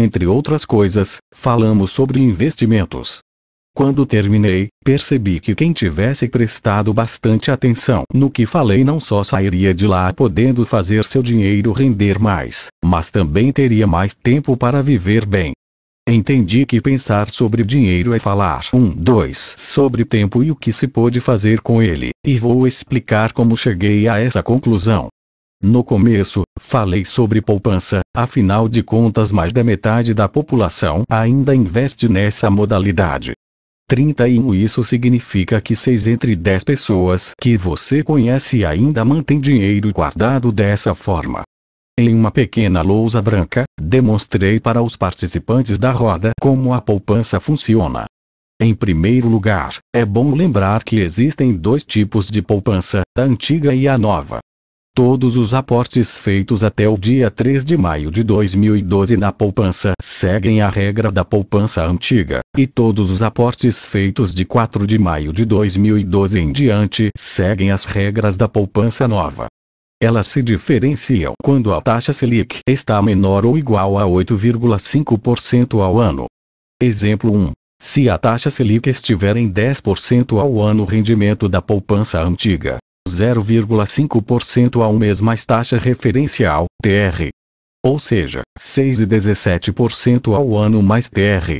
Entre outras coisas, falamos sobre investimentos. Quando terminei, percebi que quem tivesse prestado bastante atenção no que falei não só sairia de lá podendo fazer seu dinheiro render mais, mas também teria mais tempo para viver bem. Entendi que pensar sobre dinheiro é falar 2 sobre tempo e o que se pode fazer com ele, e vou explicar como cheguei a essa conclusão. No começo, falei sobre poupança, afinal de contas mais da metade da população ainda investe nessa modalidade. 31 Isso significa que 6 entre 10 pessoas que você conhece ainda mantém dinheiro guardado dessa forma. Em uma pequena lousa branca, demonstrei para os participantes da roda como a poupança funciona. Em primeiro lugar, é bom lembrar que existem 2 tipos de poupança, a antiga e a nova. Todos os aportes feitos até o dia 3 de maio de 2012 na poupança seguem a regra da poupança antiga, e todos os aportes feitos de 4 de maio de 2012 em diante seguem as regras da poupança nova. Elas se diferenciam quando a taxa Selic está menor ou igual a 8,5% ao ano. Exemplo 1. Se a taxa Selic estiver em 10% ao ano, o rendimento da poupança antiga 0,5% ao mês mais taxa referencial, TR. Ou seja, 6,17% ao ano mais TR.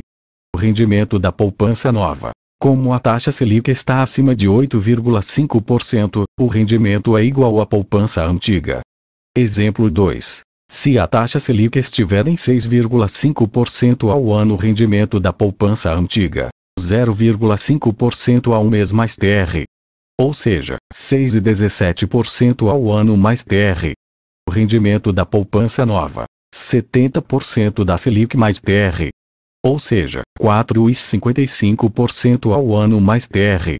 O rendimento da poupança nova. Como a taxa Selic está acima de 8,5%, o rendimento é igual à poupança antiga. Exemplo 2. Se a taxa Selic estiver em 6,5% ao ano, o rendimento da poupança antiga 0,5% ao mês mais TR. Ou seja, 6,17% ao ano mais TR. O rendimento da poupança nova, 70% da Selic mais TR. Ou seja, 4,55% ao ano mais TR.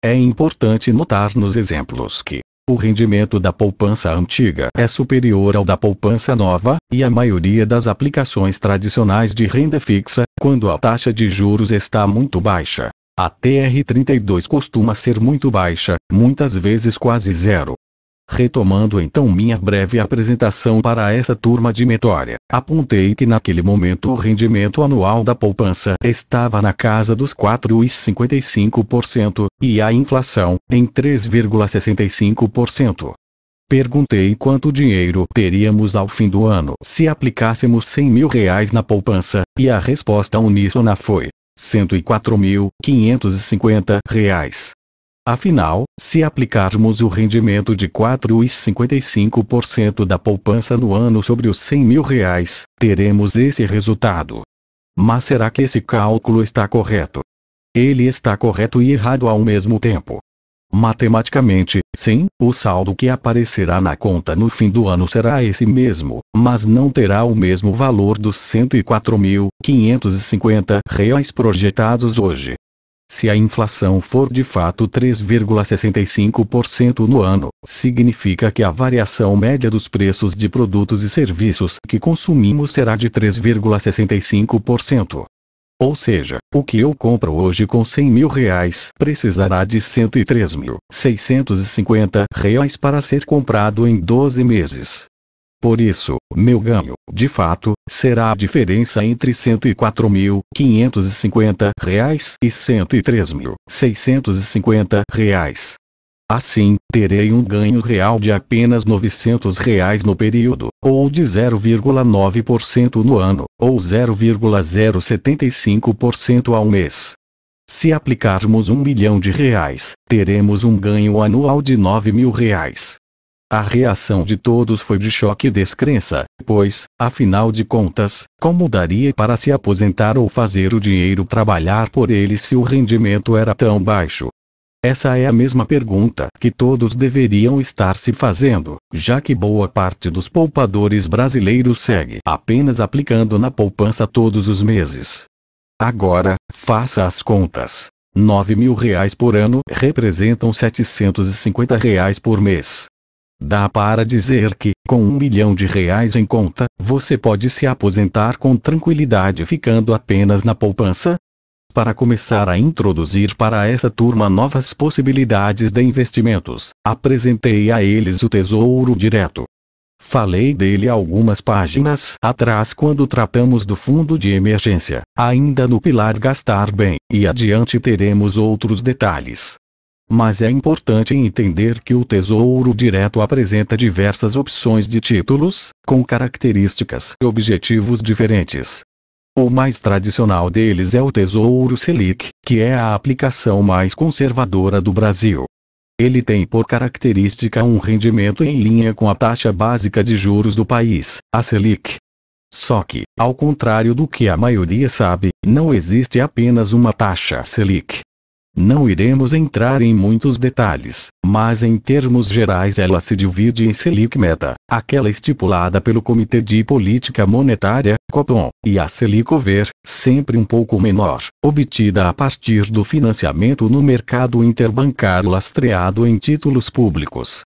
É importante notar nos exemplos que o rendimento da poupança antiga é superior ao da poupança nova, e a maioria das aplicações tradicionais de renda fixa, quando a taxa de juros está muito baixa. A TR32 costuma ser muito baixa, muitas vezes quase zero. Retomando então minha breve apresentação para essa turma de mentoria, apontei que naquele momento o rendimento anual da poupança estava na casa dos 4,55% e a inflação em 3,65%. Perguntei quanto dinheiro teríamos ao fim do ano se aplicássemos R$ 100.000 na poupança, e a resposta uníssona foi R$ 104.550. Afinal, se aplicarmos o rendimento de 4,55% da poupança no ano sobre os R$ 100.000, teremos esse resultado. Mas será que esse cálculo está correto? Ele está correto e errado ao mesmo tempo. Matematicamente, sim, o saldo que aparecerá na conta no fim do ano será esse mesmo, mas não terá o mesmo valor dos R$ 104.550 projetados hoje. Se a inflação for de fato 3,65% no ano, significa que a variação média dos preços de produtos e serviços que consumimos será de 3,65%. Ou seja, o que eu compro hoje com R$ 100.000 precisará de R$ 103.650 para ser comprado em 12 meses. Por isso, meu ganho, de fato, será a diferença entre R$ 104.550 e R$ 103.650. Assim, terei um ganho real de apenas R$ 900 no período, ou de 0,9% no ano, ou 0,075% ao mês. Se aplicarmos R$ 1 milhão, teremos um ganho anual de R$ 9.000. A reação de todos foi de choque e descrença, pois, afinal de contas, como daria para se aposentar ou fazer o dinheiro trabalhar por ele se o rendimento era tão baixo? Essa é a mesma pergunta que todos deveriam estar se fazendo, já que boa parte dos poupadores brasileiros segue apenas aplicando na poupança todos os meses. Agora, faça as contas. R$ 9.000 por ano representam R$ 750 por mês. Dá para dizer que, com R$ 1 milhão em conta, você pode se aposentar com tranquilidade ficando apenas na poupança? Para começar a introduzir para essa turma novas possibilidades de investimentos, apresentei a eles o Tesouro Direto. Falei dele algumas páginas atrás quando tratamos do fundo de emergência, ainda no pilar gastar bem, e adiante teremos outros detalhes. Mas é importante entender que o Tesouro Direto apresenta diversas opções de títulos, com características e objetivos diferentes. O mais tradicional deles é o Tesouro Selic, que é a aplicação mais conservadora do Brasil. Ele tem por característica um rendimento em linha com a taxa básica de juros do país, a Selic. Só que, ao contrário do que a maioria sabe, não existe apenas uma taxa Selic. Não iremos entrar em muitos detalhes, mas em termos gerais ela se divide em Selic Meta, aquela estipulada pelo Comitê de Política Monetária, Copom, e a Selic Over, sempre um pouco menor, obtida a partir do financiamento no mercado interbancário lastreado em títulos públicos.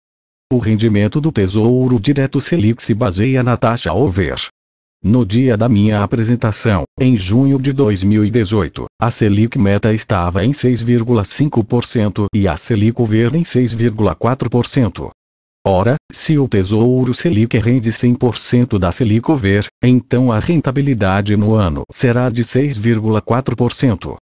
O rendimento do Tesouro Direto Selic se baseia na taxa Over. No dia da minha apresentação, em junho de 2018, a Selic Meta estava em 6,5% e a Selic Over em 6,4%. Ora, se o Tesouro Selic rende 100% da Selic Over, então a rentabilidade no ano será de 6,4%.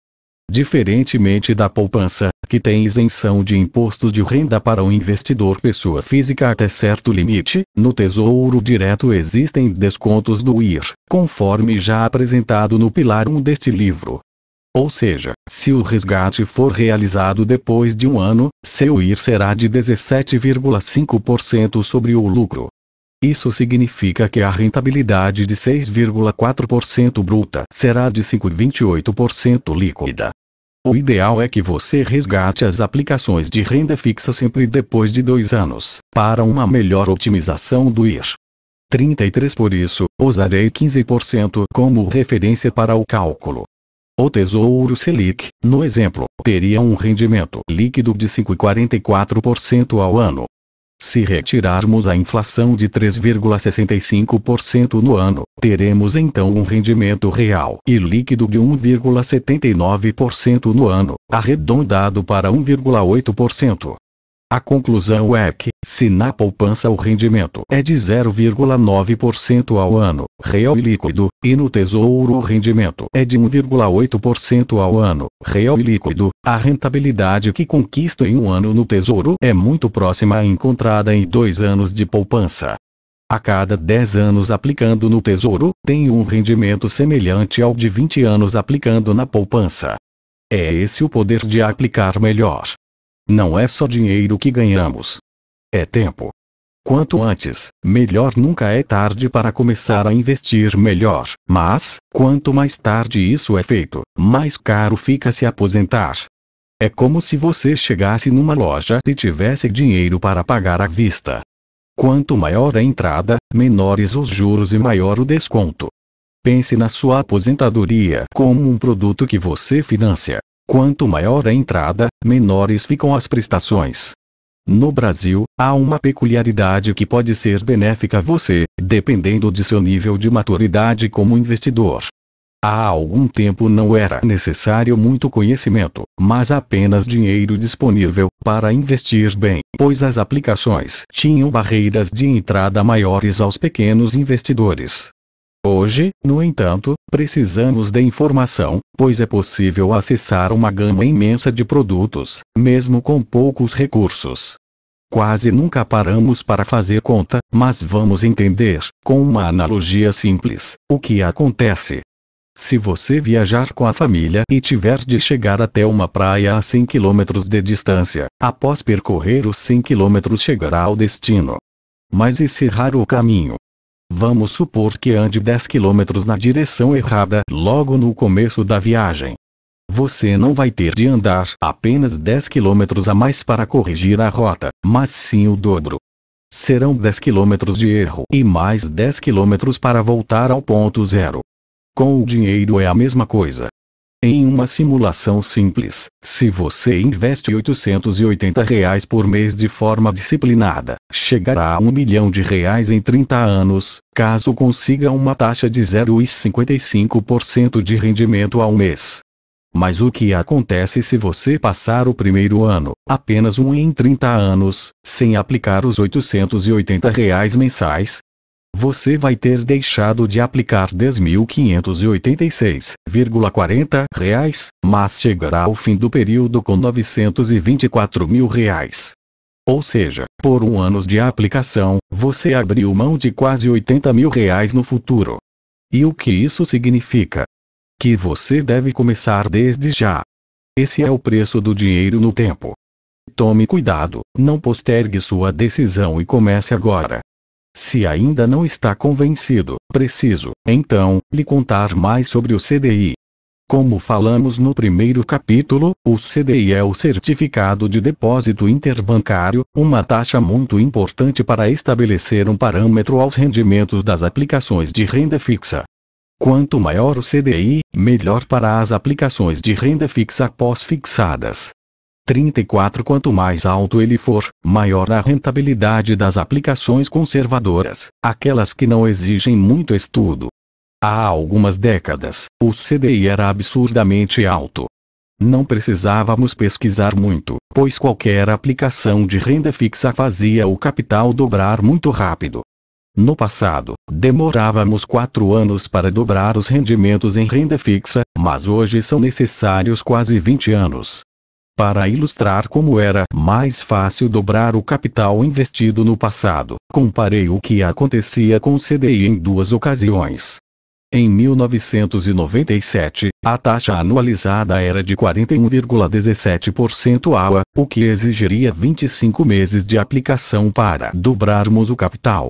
Diferentemente da poupança, que tem isenção de imposto de renda para o investidor pessoa física até certo limite, no Tesouro Direto existem descontos do IR, conforme já apresentado no pilar 1 deste livro. Ou seja, se o resgate for realizado depois de um ano, seu IR será de 17,5% sobre o lucro. Isso significa que a rentabilidade de 6,4% bruta será de 5,28% líquida. O ideal é que você resgate as aplicações de renda fixa sempre depois de 2 anos, para uma melhor otimização do IR. 33. Por isso, usarei 15% como referência para o cálculo. O Tesouro Selic, no exemplo, teria um rendimento líquido de 5,44% ao ano. Se retirarmos a inflação de 3,65% no ano, teremos então um rendimento real e líquido de 1,79% no ano, arredondado para 1,8%. A conclusão é que, se na poupança o rendimento é de 0,9% ao ano, real e líquido, e no Tesouro o rendimento é de 1,8% ao ano, real e líquido, a rentabilidade que conquisto em um ano no Tesouro é muito próxima à encontrada em 2 anos de poupança. A cada 10 anos aplicando no Tesouro, tenho um rendimento semelhante ao de 20 anos aplicando na poupança. É esse o poder de aplicar melhor. Não é só dinheiro que ganhamos. É tempo. Quanto antes, melhor. Nunca é tarde para começar a investir melhor, mas, quanto mais tarde isso é feito, mais caro fica se aposentar. É como se você chegasse numa loja e tivesse dinheiro para pagar à vista. Quanto maior a entrada, menores os juros e maior o desconto. Pense na sua aposentadoria como um produto que você financia. Quanto maior a entrada, menores ficam as prestações. No Brasil, há uma peculiaridade que pode ser benéfica a você, dependendo de seu nível de maturidade como investidor. Há algum tempo não era necessário muito conhecimento, mas apenas dinheiro disponível para investir bem, pois as aplicações tinham barreiras de entrada maiores aos pequenos investidores. Hoje, no entanto, precisamos de informação, pois é possível acessar uma gama imensa de produtos, mesmo com poucos recursos. Quase nunca paramos para fazer conta, mas vamos entender, com uma analogia simples, o que acontece. Se você viajar com a família e tiver de chegar até uma praia a 100 km de distância, após percorrer os 100 km chegará ao destino. Mas e se errar o caminho? Vamos supor que ande 10 km na direção errada logo no começo da viagem. Você não vai ter de andar apenas 10 km a mais para corrigir a rota, mas sim o dobro. Serão 10 km de erro e mais 10 km para voltar ao ponto zero. Com o dinheiro é a mesma coisa. Em uma simulação simples, se você investe R$880 por mês de forma disciplinada, chegará a R$1 milhão em 30 anos, caso consiga uma taxa de 0,55% de rendimento ao mês. Mas o que acontece se você passar o primeiro ano, apenas um em 30 anos, sem aplicar os R$880 mensais? você vai ter deixado de aplicar R$ 10.586,40, mas chegará ao fim do período com R$ 924.000. Ou seja, por 1 ano de aplicação, você abriu mão de quase R$ 80.000 no futuro. E o que isso significa? Que você deve começar desde já. Esse é o preço do dinheiro no tempo. Tome cuidado, não postergue sua decisão e comece agora. Se ainda não está convencido, preciso, então, lhe contar mais sobre o CDI. Como falamos no primeiro capítulo, o CDI é o Certificado de Depósito Interbancário, uma taxa muito importante para estabelecer um parâmetro aos rendimentos das aplicações de renda fixa. Quanto maior o CDI, melhor para as aplicações de renda fixa pós-fixadas. 34. Quanto mais alto ele for, maior a rentabilidade das aplicações conservadoras, aquelas que não exigem muito estudo. Há algumas décadas, o CDI era absurdamente alto. Não precisávamos pesquisar muito, pois qualquer aplicação de renda fixa fazia o capital dobrar muito rápido. No passado, demorávamos 4 anos para dobrar os rendimentos em renda fixa, mas hoje são necessários quase 20 anos. Para ilustrar como era mais fácil dobrar o capital investido no passado, comparei o que acontecia com o CDI em 2 ocasiões. Em 1997, a taxa anualizada era de 41,17% AUA, o que exigiria 25 meses de aplicação para dobrarmos o capital.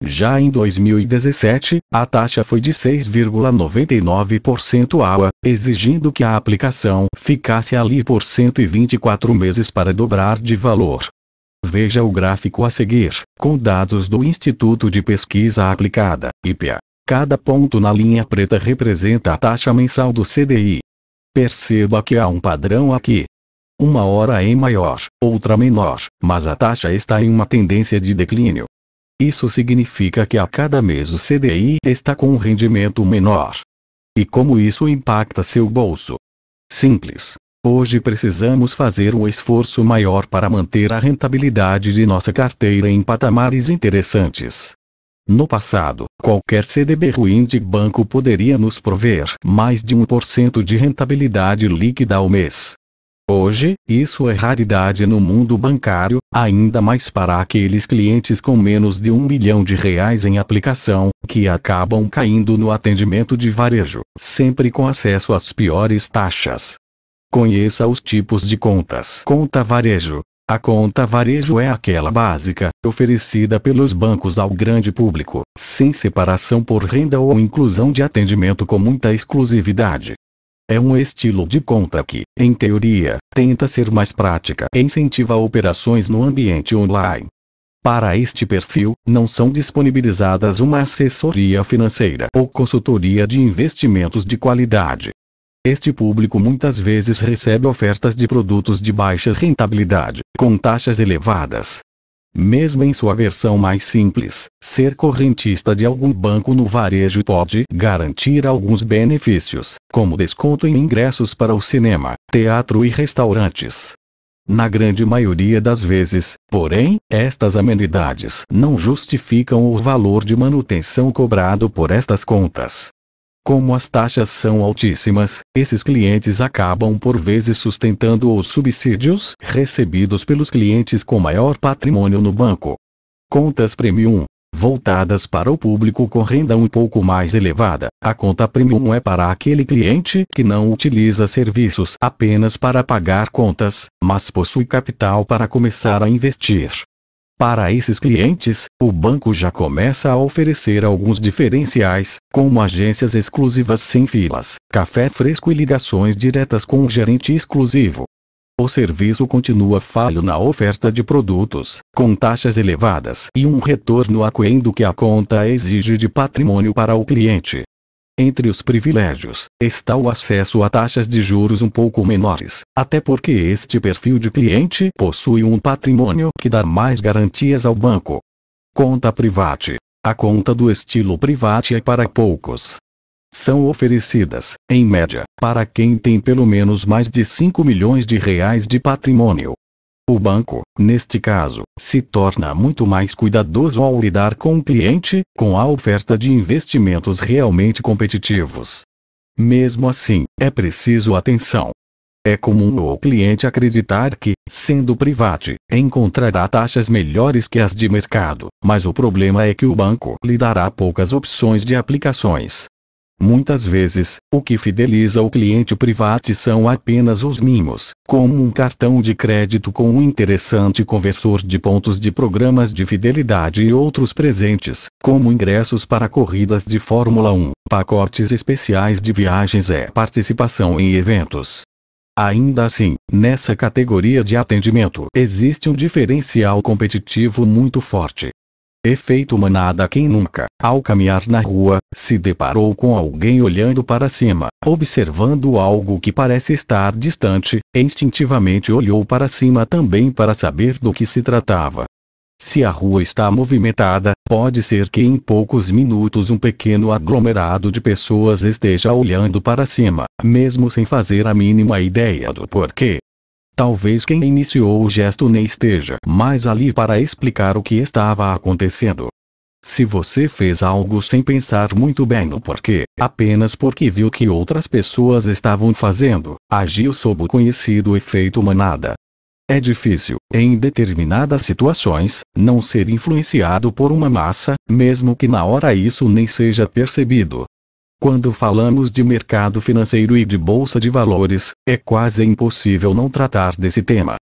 Já em 2017, a taxa foi de 6,99% AUA, exigindo que a aplicação ficasse ali por 124 meses para dobrar de valor. Veja o gráfico a seguir, com dados do Instituto de Pesquisa Aplicada, IPEA. Cada ponto na linha preta representa a taxa mensal do CDI. Perceba que há um padrão aqui. Uma hora é maior, outra menor, mas a taxa está em uma tendência de declínio. Isso significa que a cada mês o CDI está com um rendimento menor. E como isso impacta seu bolso? Simples. Hoje precisamos fazer um esforço maior para manter a rentabilidade de nossa carteira em patamares interessantes. No passado, qualquer CDB ruim de banco poderia nos prover mais de 1% de rentabilidade líquida ao mês. Hoje, isso é raridade no mundo bancário, ainda mais para aqueles clientes com menos de R$ 1 milhão em aplicação, que acabam caindo no atendimento de varejo, sempre com acesso às piores taxas. Conheça os tipos de contas. Conta varejo. A conta varejo é aquela básica, oferecida pelos bancos ao grande público, sem separação por renda ou inclusão de atendimento com muita exclusividade. É um estilo de conta que, em teoria, tenta ser mais prática e incentiva operações no ambiente online. Para este perfil, não são disponibilizadas uma assessoria financeira ou consultoria de investimentos de qualidade. Este público muitas vezes recebe ofertas de produtos de baixa rentabilidade, com taxas elevadas. Mesmo em sua versão mais simples, ser correntista de algum banco no varejo pode garantir alguns benefícios, como desconto em ingressos para o cinema, teatro e restaurantes. Na grande maioria das vezes, porém, estas amenidades não justificam o valor de manutenção cobrado por estas contas. Como as taxas são altíssimas, esses clientes acabam por vezes sustentando os subsídios recebidos pelos clientes com maior patrimônio no banco. Contas Premium. Voltadas para o público com renda um pouco mais elevada, a conta Premium é para aquele cliente que não utiliza serviços apenas para pagar contas, mas possui capital para começar a investir. Para esses clientes, o banco já começa a oferecer alguns diferenciais, como agências exclusivas sem filas, café fresco e ligações diretas com um gerente exclusivo. O serviço continua falho na oferta de produtos, com taxas elevadas e um retorno aquém do que a conta exige de patrimônio para o cliente. Entre os privilégios, está o acesso a taxas de juros um pouco menores, até porque este perfil de cliente possui um patrimônio que dá mais garantias ao banco. Conta Private. A conta do estilo Private é para poucos. São oferecidas, em média, para quem tem pelo menos mais de R$ 5 milhões de patrimônio. O banco, neste caso, se torna muito mais cuidadoso ao lidar com o cliente, com a oferta de investimentos realmente competitivos. Mesmo assim, é preciso atenção. É comum o cliente acreditar que, sendo private, encontrará taxas melhores que as de mercado, mas o problema é que o banco lhe dará poucas opções de aplicações. Muitas vezes, o que fideliza o cliente private são apenas os mimos, como um cartão de crédito com um interessante conversor de pontos de programas de fidelidade e outros presentes, como ingressos para corridas de Fórmula 1, pacotes especiais de viagens e participação em eventos. Ainda assim, nessa categoria de atendimento existe um diferencial competitivo muito forte. Efeito manada. Quem nunca, ao caminhar na rua, se deparou com alguém olhando para cima, observando algo que parece estar distante, e instintivamente olhou para cima também para saber do que se tratava. Se a rua está movimentada, pode ser que em poucos minutos um pequeno aglomerado de pessoas esteja olhando para cima, mesmo sem fazer a mínima ideia do porquê. Talvez quem iniciou o gesto nem esteja mais ali para explicar o que estava acontecendo. Se você fez algo sem pensar muito bem no porquê, apenas porque viu que outras pessoas estavam fazendo, agiu sob o conhecido efeito manada. É difícil, em determinadas situações, não ser influenciado por uma massa, mesmo que na hora isso nem seja percebido. Quando falamos de mercado financeiro e de bolsa de valores, é quase impossível não tratar desse tema.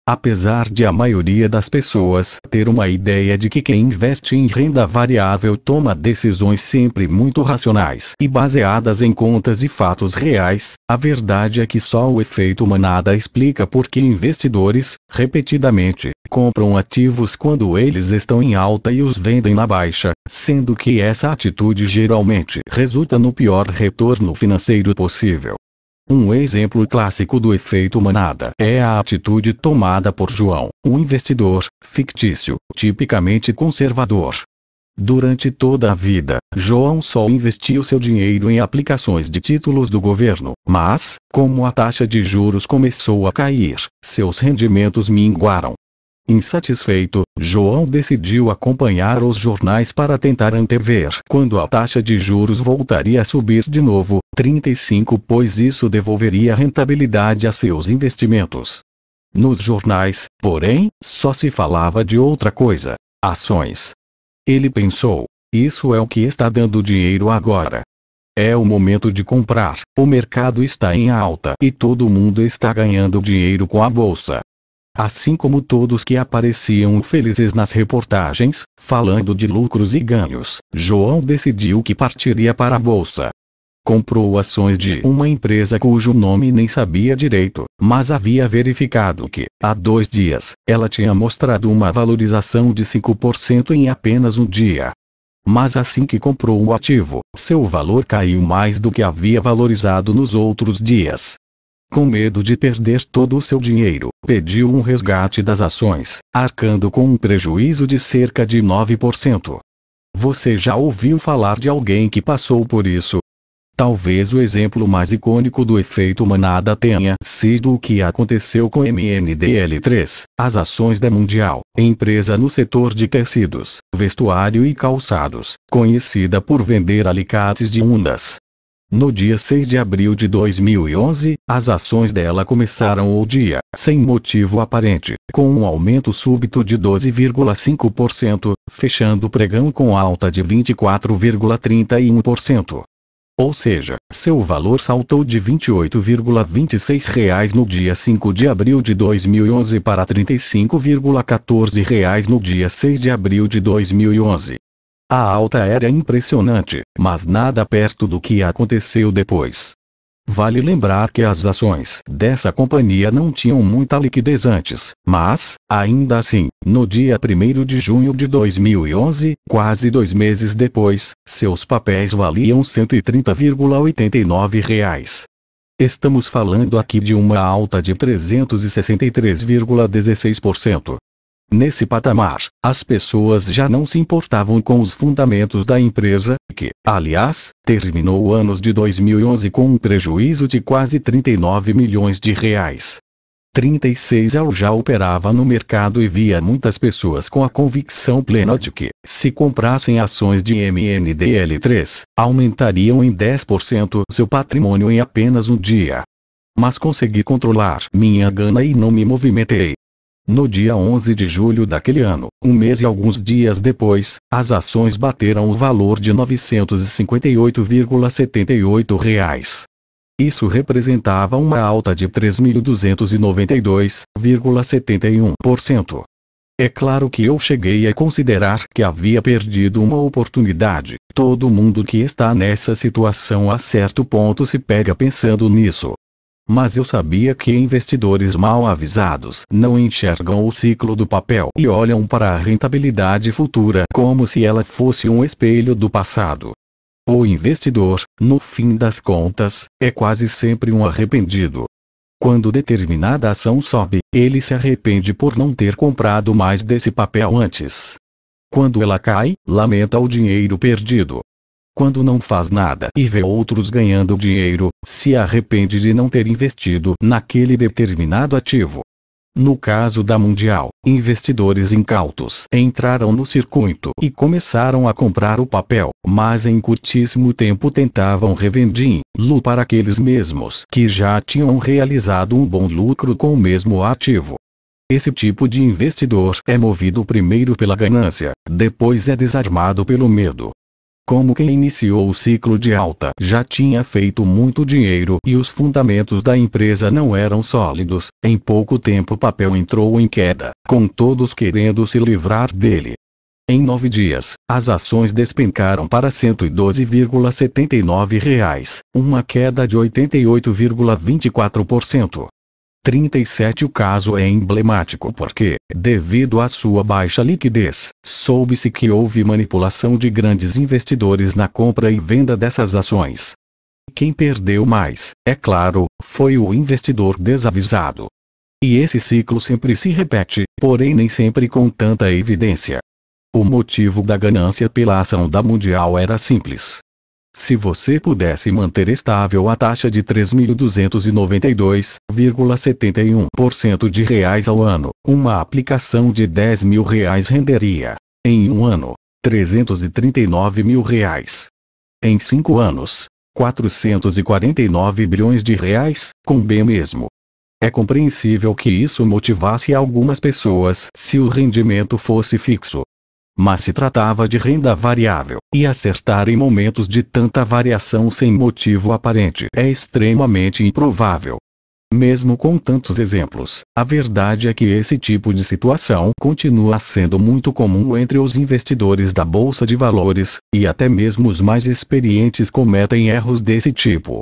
Apesar de a maioria das pessoas ter uma ideia de que quem investe em renda variável toma decisões sempre muito racionais e baseadas em contas e fatos reais, a verdade é que só o efeito manada explica por que investidores, repetidamente, compram ativos quando eles estão em alta e os vendem na baixa, sendo que essa atitude geralmente resulta no pior retorno financeiro possível. Um exemplo clássico do efeito manada é a atitude tomada por João, um investidor fictício, tipicamente conservador. Durante toda a vida, João só investiu seu dinheiro em aplicações de títulos do governo, mas, como a taxa de juros começou a cair, seus rendimentos minguaram. Insatisfeito, João decidiu acompanhar os jornais para tentar antever quando a taxa de juros voltaria a subir de novo, 35, pois isso devolveria rentabilidade a seus investimentos. Nos jornais, porém, só se falava de outra coisa: ações. Ele pensou: isso é o que está dando dinheiro agora. É o momento de comprar, o mercado está em alta e todo mundo está ganhando dinheiro com a bolsa. Assim como todos que apareciam felizes nas reportagens, falando de lucros e ganhos, João decidiu que partiria para a bolsa. Comprou ações de uma empresa cujo nome nem sabia direito, mas havia verificado que, há 2 dias, ela tinha mostrado uma valorização de 5% em apenas um dia. Mas assim que comprou o ativo, seu valor caiu mais do que havia valorizado nos outros dias. Com medo de perder todo o seu dinheiro, pediu um resgate das ações, arcando com um prejuízo de cerca de 9%. Você já ouviu falar de alguém que passou por isso? Talvez o exemplo mais icônico do efeito manada tenha sido o que aconteceu com MNDL3, as ações da Mundial, empresa no setor de tecidos, vestuário e calçados, conhecida por vender alicates de unhas. No dia 6 de abril de 2011, as ações dela começaram o dia, sem motivo aparente, com um aumento súbito de 12,5%, fechando o pregão com alta de 24,31%. Ou seja, seu valor saltou de R$ 28,26 no dia 5 de abril de 2011 para R$ 35,14 no dia 6 de abril de 2011. A alta era impressionante, mas nada perto do que aconteceu depois. Vale lembrar que as ações dessa companhia não tinham muita liquidez antes, mas, ainda assim, no dia 1º de junho de 2011, quase 2 meses depois, seus papéis valiam R$ 130,89. Estamos falando aqui de uma alta de 363,16%. Nesse patamar, as pessoas já não se importavam com os fundamentos da empresa, que, aliás, terminou o ano de 2011 com um prejuízo de quase R$ 39 milhões. 36 Eu já operava no mercado e via muitas pessoas com a convicção plena de que, se comprassem ações de MNDL3, aumentariam em 10% seu patrimônio em apenas um dia. Mas consegui controlar minha gana e não me movimentei. No dia 11 de julho daquele ano, um mês e alguns dias depois, as ações bateram o valor de R$ 958,78. Isso representava uma alta de 3.292,71%. É claro que eu cheguei a considerar que havia perdido uma oportunidade. Todo mundo que está nessa situação a certo ponto se pega pensando nisso. Mas eu sabia que investidores mal avisados não enxergam o ciclo do papel e olham para a rentabilidade futura como se ela fosse um espelho do passado. O investidor, no fim das contas, é quase sempre um arrependido. Quando determinada ação sobe, ele se arrepende por não ter comprado mais desse papel antes. Quando ela cai, lamenta o dinheiro perdido. Quando não faz nada e vê outros ganhando dinheiro, se arrepende de não ter investido naquele determinado ativo. No caso da Mundial, investidores incautos entraram no circuito e começaram a comprar o papel, mas em curtíssimo tempo tentavam revendê-lo para aqueles mesmos que já tinham realizado um bom lucro com o mesmo ativo. Esse tipo de investidor é movido primeiro pela ganância, depois é desarmado pelo medo. Como quem iniciou o ciclo de alta já tinha feito muito dinheiro e os fundamentos da empresa não eram sólidos, em pouco tempo o papel entrou em queda, com todos querendo se livrar dele. Em 9 dias, as ações despencaram para R$ 112,79, uma queda de 88,24%. 37 O caso é emblemático porque, devido à sua baixa liquidez, soube-se que houve manipulação de grandes investidores na compra e venda dessas ações. Quem perdeu mais, é claro, foi o investidor desavisado. E esse ciclo sempre se repete, porém nem sempre com tanta evidência. O motivo da ganância pela ação da Mundial era simples. Se você pudesse manter estável a taxa de 3.292,71% de reais ao ano, uma aplicação de R$ 10.000 renderia, em um ano, R$ 339 mil. Em 5 anos, 449 bilhões de reais, com B mesmo. É compreensível que isso motivasse algumas pessoas se o rendimento fosse fixo. Mas se tratava de renda variável, e acertar em momentos de tanta variação sem motivo aparente é extremamente improvável. Mesmo com tantos exemplos, a verdade é que esse tipo de situação continua sendo muito comum entre os investidores da Bolsa de Valores, e até mesmo os mais experientes cometem erros desse tipo.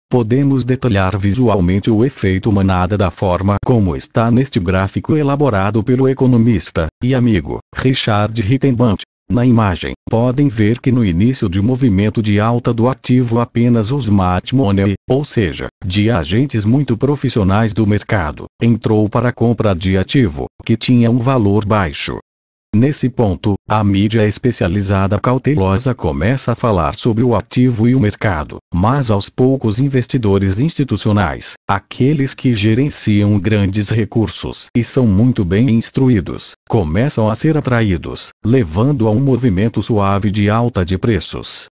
Podemos detalhar visualmente o efeito manada da forma como está neste gráfico elaborado pelo economista e amigo Richard Rittenbach. Na imagem, podem ver que no início de movimento de alta do ativo apenas os smart money, ou seja, de agentes muito profissionais do mercado, entrou para a compra de ativo, que tinha um valor baixo. Nesse ponto, a mídia especializada cautelosa começa a falar sobre o ativo e o mercado, mas aos poucos investidores institucionais, aqueles que gerenciam grandes recursos e são muito bem instruídos, começam a ser atraídos, levando a um movimento suave de alta de preços.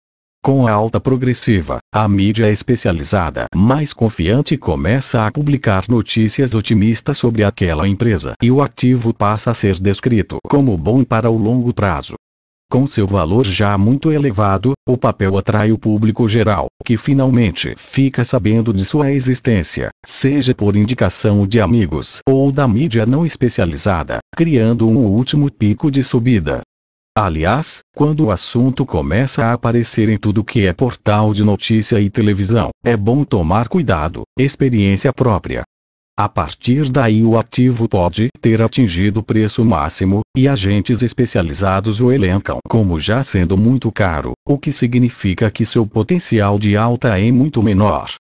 Com a alta progressiva, a mídia especializada mais confiante começa a publicar notícias otimistas sobre aquela empresa e o ativo passa a ser descrito como bom para o longo prazo. Com seu valor já muito elevado, o papel atrai o público geral, que finalmente fica sabendo de sua existência, seja por indicação de amigos ou da mídia não especializada, criando um último pico de subida. Aliás, quando o assunto começa a aparecer em tudo que é portal de notícia e televisão, é bom tomar cuidado, experiência própria. A partir daí o ativo pode ter atingido o preço máximo, e agentes especializados o elencam como já sendo muito caro, o que significa que seu potencial de alta é muito menor.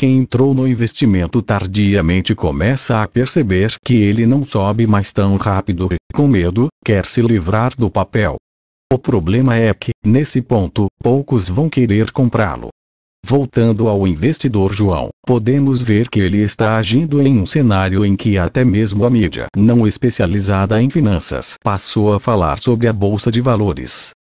Quem entrou no investimento tardiamente começa a perceber que ele não sobe mais tão rápido e, com medo, quer se livrar do papel. O problema é que, nesse ponto, poucos vão querer comprá-lo. Voltando ao investidor João, podemos ver que ele está agindo em um cenário em que até mesmo a mídia não especializada em finanças passou a falar sobre a bolsa de valores.